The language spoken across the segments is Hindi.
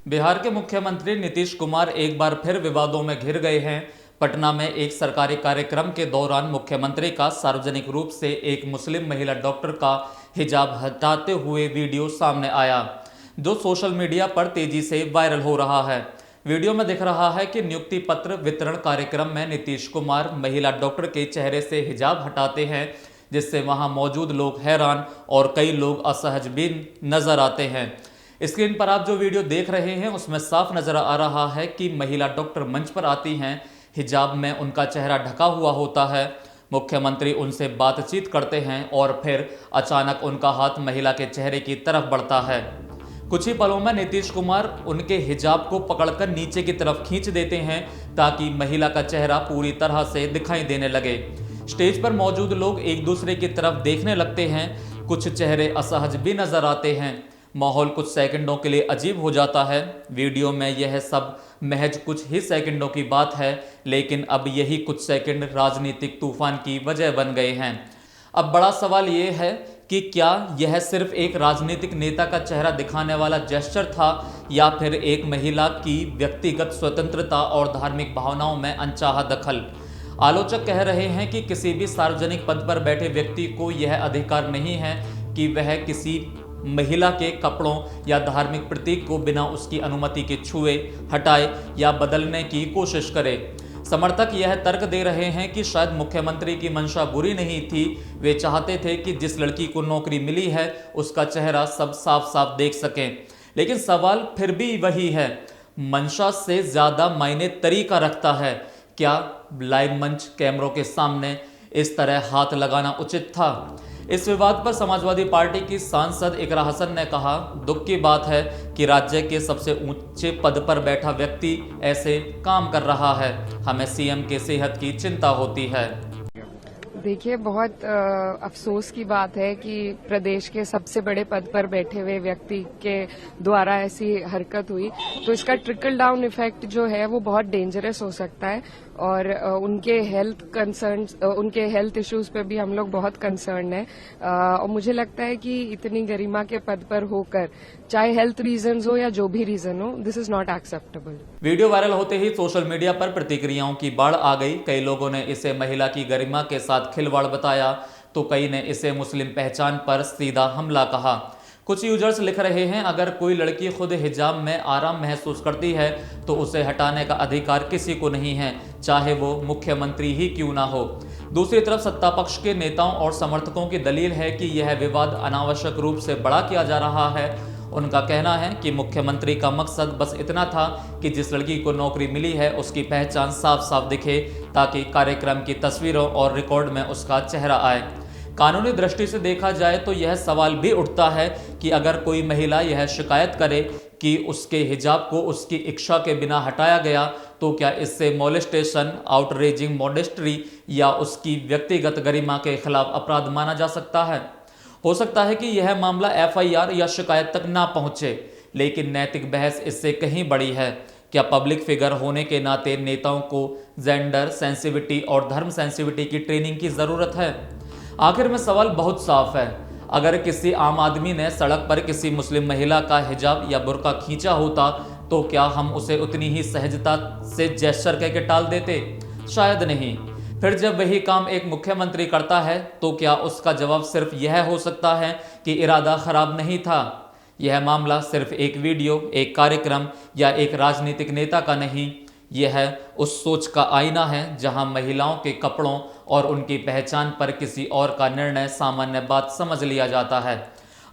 बिहार के मुख्यमंत्री नीतीश कुमार एक बार फिर विवादों में घिर गए हैं। पटना में एक सरकारी कार्यक्रम के दौरान मुख्यमंत्री का सार्वजनिक रूप से एक मुस्लिम महिला डॉक्टर का हिजाब हटाते हुए वीडियो सामने आया, जो सोशल मीडिया पर तेजी से वायरल हो रहा है। वीडियो में दिख रहा है कि नियुक्ति पत्र वितरण कार्यक्रम में नीतीश कुमार महिला डॉक्टर के चेहरे से हिजाब हटाते हैं, जिससे वहां मौजूद लोग हैरान और कई लोग असहज भी नजर आते हैं। स्क्रीन पर आप जो वीडियो देख रहे हैं उसमें साफ नजर आ रहा है कि महिला डॉक्टर मंच पर आती हैं, हिजाब में उनका चेहरा ढका हुआ होता है। मुख्यमंत्री उनसे बातचीत करते हैं और फिर अचानक उनका हाथ महिला के चेहरे की तरफ बढ़ता है। कुछ ही पलों में नीतीश कुमार उनके हिजाब को पकड़कर नीचे की तरफ खींच देते हैं ताकि महिला का चेहरा पूरी तरह से दिखाई देने लगे। स्टेज पर मौजूद लोग एक दूसरे की तरफ देखने लगते हैं, कुछ चेहरे असहज भी नजर आते हैं। माहौल कुछ सेकंडों के लिए अजीब हो जाता है। वीडियो में यह सब महज कुछ ही सेकंडों की बात है, लेकिन अब यही कुछ सेकंड राजनीतिक तूफान की वजह बन गए हैं। अब बड़ा सवाल यह है कि क्या यह सिर्फ एक राजनीतिक नेता का चेहरा दिखाने वाला जेस्चर था, या फिर एक महिला की व्यक्तिगत स्वतंत्रता और धार्मिक भावनाओं में अनचाहा दखल। आलोचक कह रहे हैं कि किसी भी सार्वजनिक पद पर बैठे व्यक्ति को यह अधिकार नहीं है कि वह किसी महिला के कपड़ों या धार्मिक प्रतीक को बिना उसकी अनुमति के छुए, हटाए या बदलने की कोशिश करे। समर्थक यह तर्क दे रहे हैं कि शायद मुख्यमंत्री की मंशा बुरी नहीं थी, वे चाहते थे कि जिस लड़की को नौकरी मिली है उसका चेहरा सब साफ साफ देख सकें। लेकिन सवाल फिर भी वही है, मंशा से ज्यादा मायने तरीका रखता है। क्या लाइव मंच कैमरों के सामने इस तरह हाथ लगाना उचित था? इस विवाद पर समाजवादी पार्टी की सांसद इकरा हसन ने कहा, दुख की बात है कि राज्य के सबसे ऊंचे पद पर बैठा व्यक्ति ऐसे काम कर रहा है। हमें सीएम के सेहत की चिंता होती है। देखिए, बहुत अफसोस की बात है कि प्रदेश के सबसे बड़े पद पर बैठे हुए व्यक्ति के द्वारा ऐसी हरकत हुई, तो इसका ट्रिकल डाउन इफेक्ट जो है वो बहुत डेंजरस हो सकता है और उनके हेल्थ इश्यूज पे भी हम लोग बहुत कंसर्न है। और मुझे लगता है कि इतनी गरिमा के पद पर होकर, चाहे हेल्थ रीजंस हो या जो भी रीजन हो, this is not acceptable. Video viral होते ही सोशल मीडिया पर प्रतिक्रियाओं की बाढ़ आ गई। कई लोगों ने इसे महिला की गरिमा के साथ खिलवाड़ बताया, तो कई ने इसे मुस्लिम पहचान पर सीधा हमला कहा। कुछ यूजर्स लिख रहे हैं, अगर कोई लड़की खुद हिजाब में आराम महसूस करती है तो उसे हटाने का अधिकार किसी को नहीं है, चाहे वो मुख्यमंत्री ही क्यों ना हो। दूसरी तरफ सत्ता पक्ष के नेताओं और समर्थकों की दलील है कि यह विवाद अनावश्यक रूप से बड़ा किया जा रहा है। उनका कहना है कि मुख्यमंत्री का मकसद बस इतना था कि जिस लड़की को नौकरी मिली है उसकी पहचान साफ साफ दिखे, ताकि कार्यक्रम की तस्वीरों और रिकॉर्ड में उसका चेहरा आए। कानूनी दृष्टि से देखा जाए तो यह सवाल भी उठता है कि अगर कोई महिला यह शिकायत करे कि उसके हिजाब को उसकी इच्छा के बिना हटाया गया, तो क्या इससे मोलेस्टेशन, आउटरेजिंग मॉडेस्टी या उसकी व्यक्तिगत गरिमा के खिलाफ अपराध माना जा सकता है? हो सकता है कि यह मामला एफआईआर या शिकायत तक ना पहुंचे, लेकिन नैतिक बहस इससे कहीं बड़ी है। क्या पब्लिक फिगर होने के नाते नेताओं को जेंडर सेंसिटिविटी और धर्म सेंसिटिविटी की ट्रेनिंग की जरूरत है? आखिर में सवाल बहुत साफ है, अगर किसी आम आदमी ने सड़क पर किसी मुस्लिम महिला का हिजाब या बुर्का खींचा होता तो क्या हम उसे उतनी ही सहजता से जेस्चर कह के टाल देते? शायद नहीं। फिर जब वही काम एक मुख्यमंत्री करता है तो क्या उसका जवाब सिर्फ यह हो सकता है कि इरादा खराब नहीं था? यह मामला सिर्फ एक वीडियो, एक कार्यक्रम या एक राजनीतिक नेता का नहीं, यह उस सोच का आईना है जहां महिलाओं के कपड़ों और उनकी पहचान पर किसी और का निर्णय सामान्य बात समझ लिया जाता है।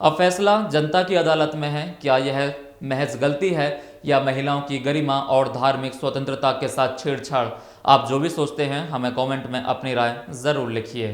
अब फैसला जनता की अदालत में है, क्या यह महज गलती है या महिलाओं की गरिमा और धार्मिक स्वतंत्रता के साथ छेड़छाड़? आप जो भी सोचते हैं हमें कमेंट में अपनी राय जरूर लिखिए।